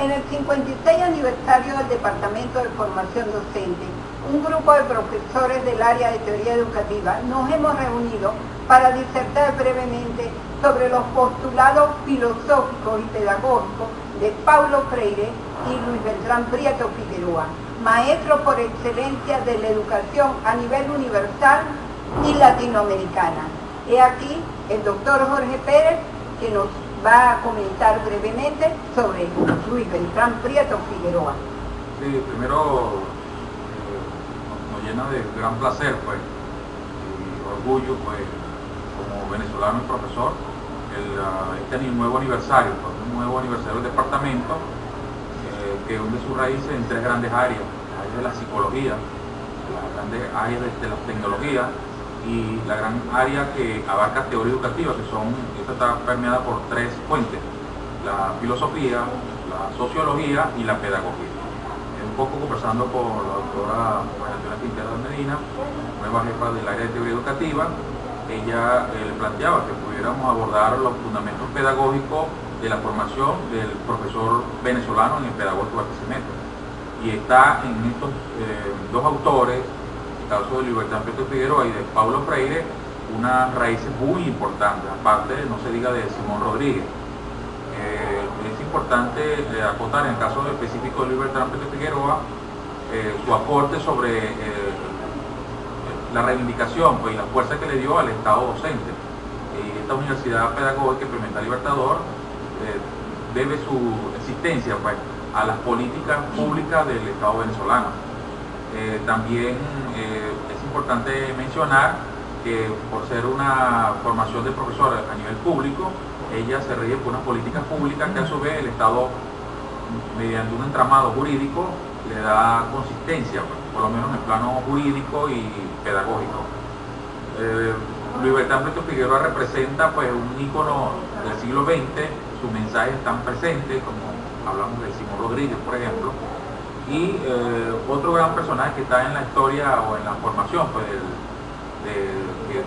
En el 56 aniversario del Departamento de Formación Docente, un grupo de profesores del área de teoría educativa nos hemos reunido para disertar brevemente sobre los postulados filosóficos y pedagógicos de Paulo Freire y Luis Beltrán Prieto Figueroa, maestros por excelencia de la educación a nivel universal y latinoamericana. He aquí el doctor Jorge Pérez, que nos va a comentar brevemente sobre Luis Beltrán Prieto Figueroa. Sí, primero nos llena de gran placer pues, y orgullo pues, como venezolano y profesor este nuevo aniversario, pues, un nuevo aniversario del departamento que hunde sus raíces en tres grandes áreas: la área de la psicología, las grandes áreas de las tecnologías y la gran área que abarca teoría educativa, esta está permeada por tres fuentes: la filosofía, la sociología y la pedagogía. Un poco conversando con la doctora María Quintero de Medina, nueva jefa del área de teoría educativa, ella le planteaba que pudiéramos abordar los fundamentos pedagógicos de la formación del profesor venezolano en el pedagógico Barquisimeto. Y está en estos dos autores, el caso de Luis Beltrán Prieto Figueroa y de Paulo Freire, unas raíces muy importantes, aparte, no se diga, de Simón Rodríguez. Es importante acotar en el caso específico de Luis Beltrán Prieto Figueroa su aporte sobre la reivindicación pues, y la fuerza que le dio al Estado docente. Esta Universidad Pedagógica Experimental Libertador debe su existencia pues, a las políticas públicas del Estado venezolano. También es importante mencionar que por ser una formación de profesores a nivel público, ella se rige por unas políticas públicas que a su vez el Estado, mediante un entramado jurídico, le da consistencia, por lo menos en el plano jurídico y pedagógico. Luis Beltrán Prieto Figueroa representa pues, un ícono del siglo XX, sus mensajes están presentes, como hablamos de Simón Rodríguez, por ejemplo, y otro gran personaje que está en la historia o en la formación, pues, que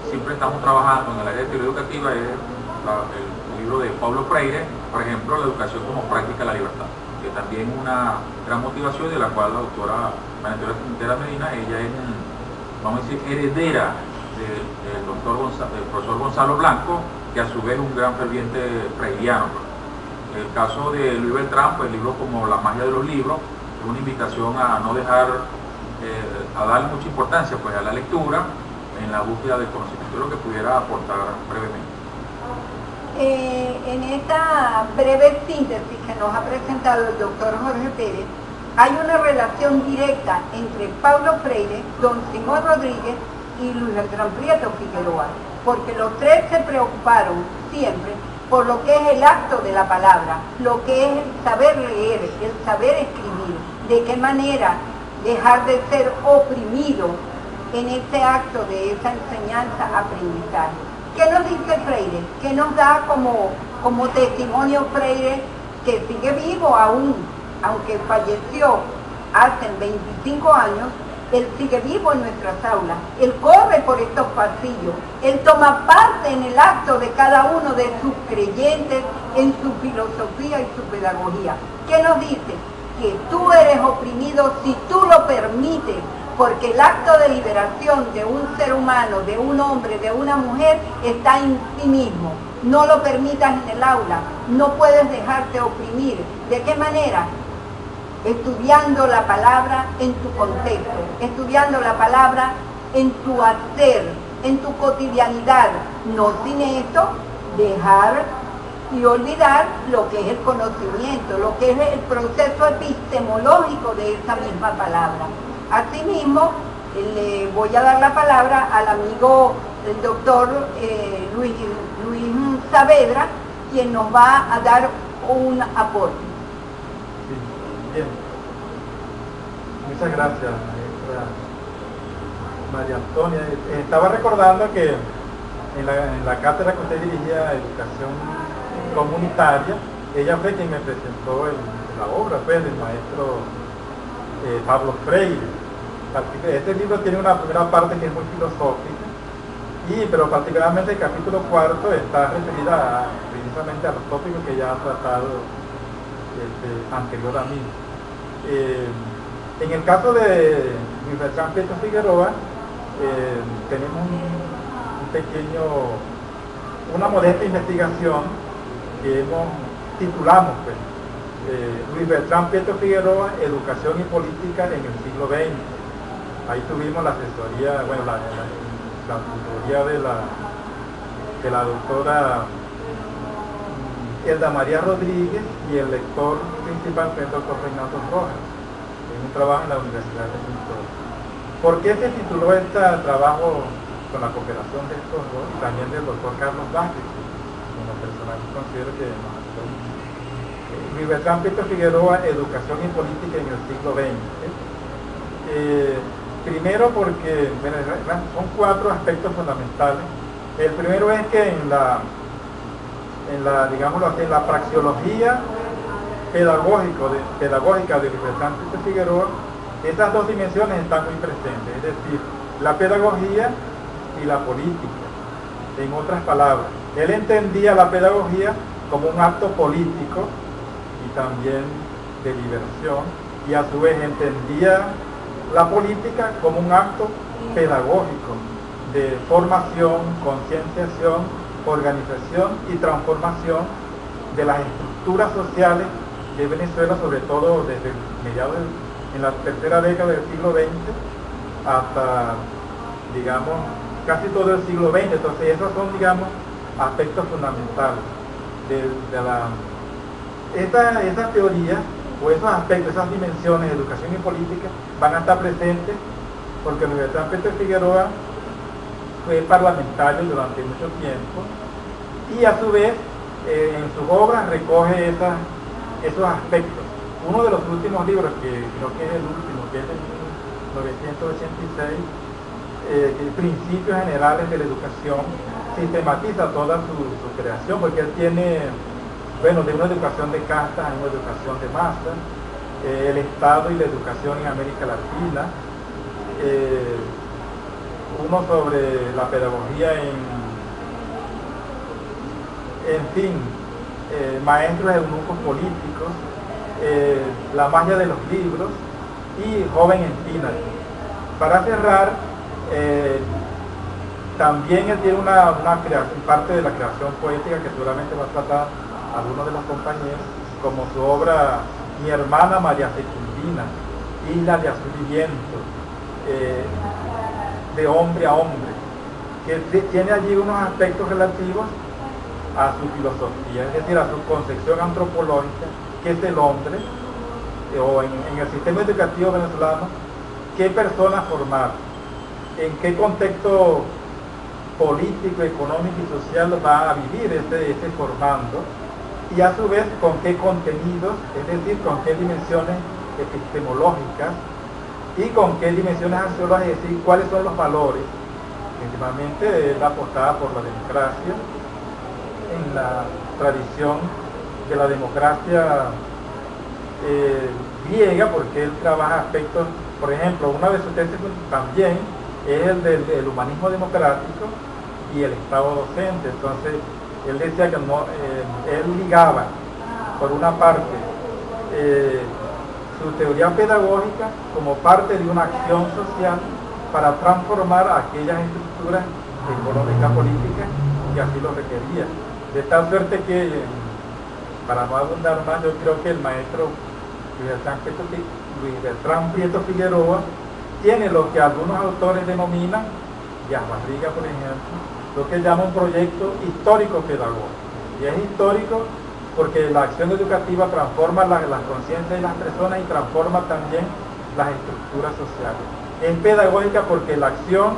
siempre estamos trabajando en el área de teoría educativa, es el libro de Paulo Freire, por ejemplo, La educación como práctica de la libertad, que también es una gran motivación de la cual la doctora María Quintero Medina, ella es, vamos a decir, heredera del profesor Gonzalo Blanco, que a su vez es un gran ferviente freiriano. El caso de Luis Beltrán, pues el libro como La magia de los libros, es una invitación a no dejar, a dar mucha importancia pues, a la lectura en la búsqueda del conocimiento, lo que pudiera aportar brevemente. En esta breve síntesis que nos ha presentado el doctor Jorge Pérez, hay una relación directa entre Paulo Freire, don Simón Rodríguez y Luis Beltrán Prieto Figueroa, porque los tres se preocuparon siempre por lo que es el acto de la palabra, lo que es el saber leer, el saber escribir, de qué manera dejar de ser oprimido en ese acto de esa enseñanza-aprendizaje. ¿Qué nos dice Freire? ¿Qué nos da como testimonio Freire, que sigue vivo aún, aunque falleció hace 25 años? Él sigue vivo en nuestras aulas, él corre por estos pasillos, él toma parte en el acto de cada uno de sus creyentes, en su filosofía y su pedagogía. ¿Qué nos dice? Que tú eres oprimido si tú lo permites, porque el acto de liberación de un ser humano, de un hombre, de una mujer, está en ti mismo. No lo permitas en el aula, no puedes dejarte oprimir. ¿De qué manera? Estudiando la palabra en tu contexto, estudiando la palabra en tu hacer, en tu cotidianidad. No sin esto dejar y olvidar lo que es el conocimiento, lo que es el proceso epistemológico de esa misma palabra. Asimismo, le voy a dar la palabra al amigo el doctor Luis Saavedra, quien nos va a dar un aporte. Bien, muchas gracias, maestra María Antonia. Estaba recordando que en la cátedra que usted dirigía, Educación Comunitaria, ella fue quien me presentó la obra pues, del maestro Pablo Freire. Este libro tiene una primera parte que es muy filosófica, pero particularmente el capítulo 4 está referida precisamente a los tópicos que ya ha tratado anterior a mí. En el caso de Luis Beltrán Prieto Figueroa, tenemos una modesta investigación que titulamos pues, Luis Beltrán Prieto Figueroa, Educación y Política en el siglo XX. Ahí tuvimos la asesoría, bueno, la tutoría de la doctora Elda María Rodríguez, y el lector principal fue el doctor Reinaldo Rojas, en un trabajo en la Universidad de Minnesota. ¿Por qué se tituló este trabajo con la cooperación de estos dos y también del doctor Carlos Vázquez? Como personal considero que nos ayudó mucho. Luis Beltrán Prieto Figueroa, Educación y Política en el siglo XX. Primero porque son 4 aspectos fundamentales. El primero es que en la praxeología pedagógica de Luis Beltrán Prieto Figueroa, estas 2 dimensiones están muy presentes, es decir, la pedagogía y la política. En otras palabras, él entendía la pedagogía como un acto político y también de liberación, y a su vez entendía la política como un acto pedagógico de formación, concienciación, organización y transformación de las estructuras sociales de Venezuela, sobre todo desde mediados en la tercera década del siglo XX hasta, digamos, casi todo el siglo XX. Entonces esos son, digamos, aspectos fundamentales de esta teoría, o esos aspectos, esas dimensiones de educación y política van a estar presentes porque Luis Beltrán Prieto Figueroa fue parlamentario durante mucho tiempo y a su vez en sus obras recoge esos aspectos. Uno de los últimos libros, que creo que es el último, que es de 1986, Principios Generales de la Educación, sistematiza toda su creación, porque él tiene, bueno, de una educación de castas a una educación de masas, el Estado y la educación en América Latina, uno sobre la pedagogía en fin, maestros eunucos políticos, la magia de los libros y Joven en Pínate. Para cerrar, también él tiene una parte de la creación poética que seguramente va a tratar algunos de los compañeros, como su obra Mi hermana María Secundina, Isla de Azul y Viento, de hombre a hombre, que tiene allí unos aspectos relativos a su filosofía, es decir, a su concepción antropológica, que es el hombre, o en el sistema educativo venezolano, qué personas formar, en qué contexto político, económico y social va a vivir este formando, y a su vez con qué contenidos, es decir, con qué dimensiones epistemológicas y con qué dimensiones axiológicas, es decir, cuáles son los valores. Principalmente él apostaba por la democracia, en la tradición de la democracia griega, porque él trabaja aspectos, por ejemplo, una de sus tesis también es el del humanismo democrático y el Estado docente. Entonces él decía que él ligaba por una parte su teoría pedagógica como parte de una acción social para transformar aquellas estructuras económicas políticas que así lo requerían. De tal suerte que, para no abundar más, yo creo que el maestro Luis Beltrán Prieto Figueroa tiene lo que algunos autores denominan, Díaz Barriga por ejemplo, lo que llama un proyecto histórico pedagógico. Y es histórico porque la acción educativa transforma las conciencias de las personas y transforma también las estructuras sociales. Es pedagógica porque la acción,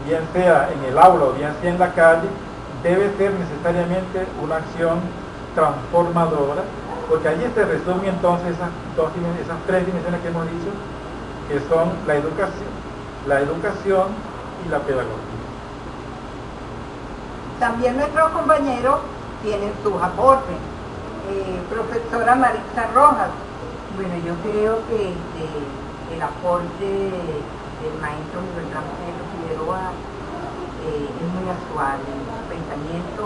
bien sea en el aula o bien sea en la calle, debe ser necesariamente una acción transformadora, porque allí se resumen entonces esas 3 dimensiones que hemos dicho, que son la educación y la pedagogía. También nuestros compañeros tienen sus aportes. Profesora Maritza Rojas. Bueno, yo creo que el aporte del maestro Luis Beltrán Prieto Figueroa es muy actual. Su pensamiento,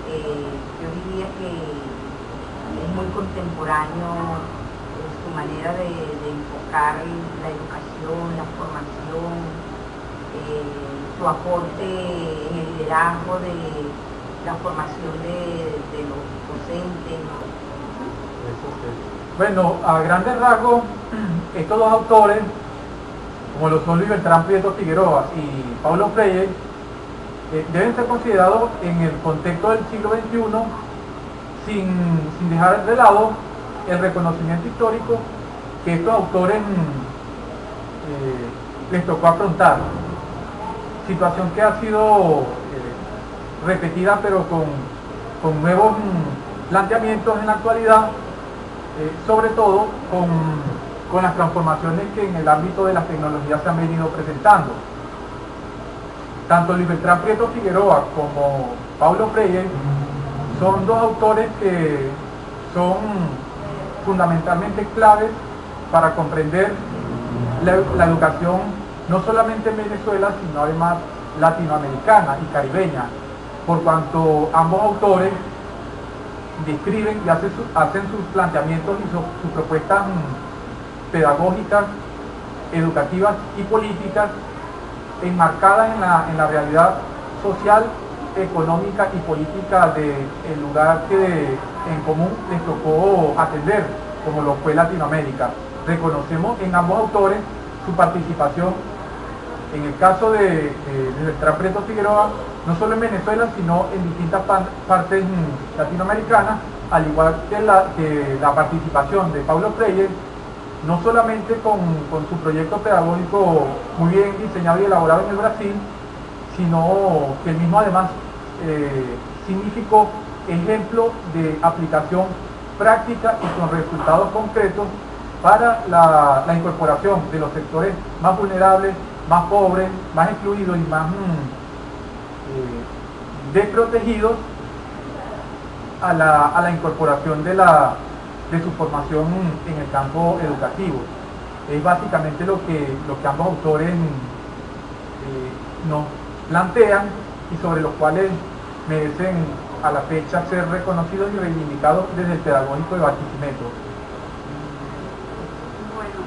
yo diría que es muy contemporáneo su manera de enfocar la educación, la formación, su aporte en el liderazgo de la formación de los docentes. Bueno, a grandes rasgos, estos dos autores, como lo son Luis Beltrán Prieto Figueroa y Paulo Freire, deben ser considerados en el contexto del siglo XXI sin dejar de lado el reconocimiento histórico que estos autores les tocó afrontar. Situación que ha sido repetida pero con nuevos planteamientos en la actualidad, sobre todo con las transformaciones que en el ámbito de las tecnologías se han venido presentando. Tanto Luis Beltrán Prieto Figueroa como Paulo Freire son dos autores que son fundamentalmente claves para comprender la educación no solamente en Venezuela, sino además latinoamericana y caribeña, por cuanto ambos autores describen y hacen sus planteamientos y sus propuestas pedagógicas, educativas y políticas enmarcadas en la realidad social, económica y política del lugar que en común les tocó atender, como lo fue Latinoamérica. Reconocemos en ambos autores su participación, en el caso de Beltrán Prieto Figueroa, no solo en Venezuela, sino en distintas partes latinoamericanas, al igual que la participación de Paulo Freire, no solamente con su proyecto pedagógico muy bien diseñado y elaborado en el Brasil, sino que el mismo además significó ejemplo de aplicación práctica y con resultados concretos para la incorporación de los sectores más vulnerables, más pobres, más excluidos y más desprotegidos a la incorporación de su formación en el campo educativo. Es básicamente lo que ambos autores nos plantean y sobre los cuales merecen a la fecha ser reconocidos y reivindicados desde el pedagógico de Barquisimeto. Bueno,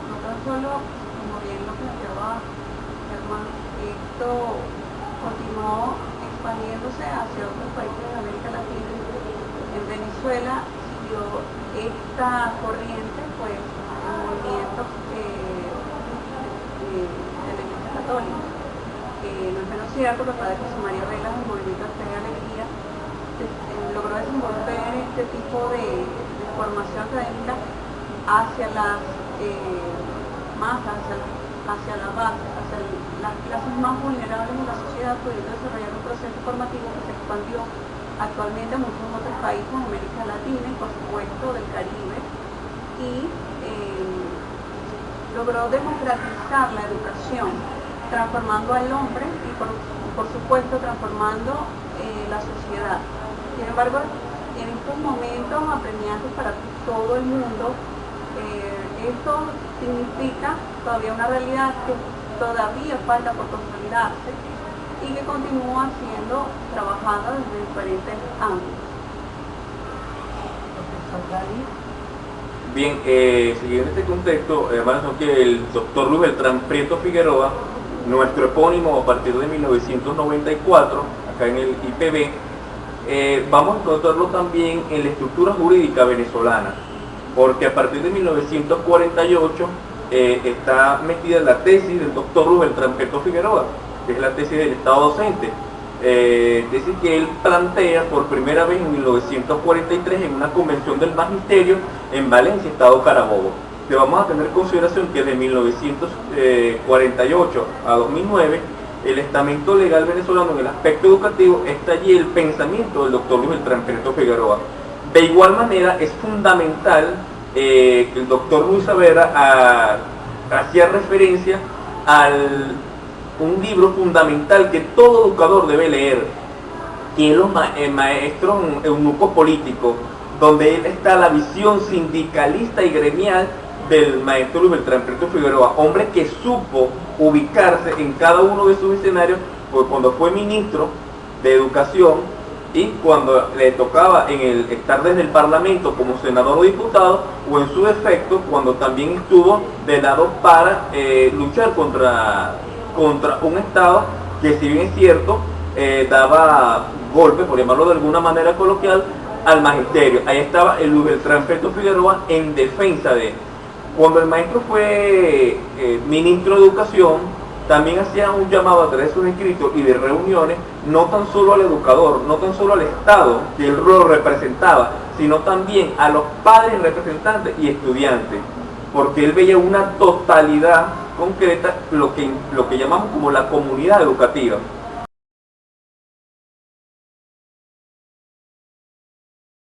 no tan solo, como bien lo planteaba Germán, esto continuó expandiéndose hacia otros países de América Latina. En Venezuela siguió esta corriente, pues, en movimientos de la Iglesia Católica. No es menos cierto que el padre José María Velas, el movimiento de Fe y Alegría, logró desenvolver este tipo de formación académica hacia las masas, hacia la base, hacia las clases más vulnerables de la sociedad, pudiendo desarrollar un proceso formativo que se expandió actualmente a muchos otros países de América Latina y por supuesto del Caribe, y logró democratizar la educación, transformando al hombre y por supuesto transformando la sociedad. Sin embargo, en estos momentos apremiantes para todo el mundo, esto significa todavía una realidad que todavía falta por consolidarse y que continúa siendo trabajada desde diferentes ámbitos. Bien, siguiendo este contexto, hermanos, que el doctor Luis Beltrán Prieto Figueroa, nuestro epónimo a partir de 1994, acá en el IPB, vamos a encontrarlo también en la estructura jurídica venezolana, porque a partir de 1948 está metida la tesis del doctor Luis Beltrán Prieto Figueroa, que es la tesis del Estado docente, tesis que él plantea por primera vez en 1943 en una convención del magisterio en Valencia, Estado Carabobo. Que vamos a tener en consideración que de 1948 a 2009 el estamento legal venezolano en el aspecto educativo está allí el pensamiento del doctor Luis Beltrán Prieto Figueroa. De igual manera es fundamental que el doctor Luis Saavedra hacía referencia a un libro fundamental que todo educador debe leer, que es Los Maestros Eunucos Políticos, donde está la visión sindicalista y gremial del maestro Luis Beltrán Prieto Figueroa, hombre que supo ubicarse en cada uno de sus escenarios, pues cuando fue ministro de Educación y cuando le tocaba estar desde el Parlamento como senador o diputado, o en su defecto cuando también estuvo de lado para luchar contra un Estado que, si bien es cierto, daba golpe, por llamarlo de alguna manera coloquial, al magisterio. Ahí estaba el Luis Beltrán Prieto Figueroa en defensa de él. Cuando el maestro fue ministro de Educación, también hacía un llamado a través de sus escritos y de reuniones, no tan solo al educador, no tan solo al Estado que él lo representaba, sino también a los padres representantes y estudiantes, porque él veía una totalidad concreta, lo que llamamos como la comunidad educativa.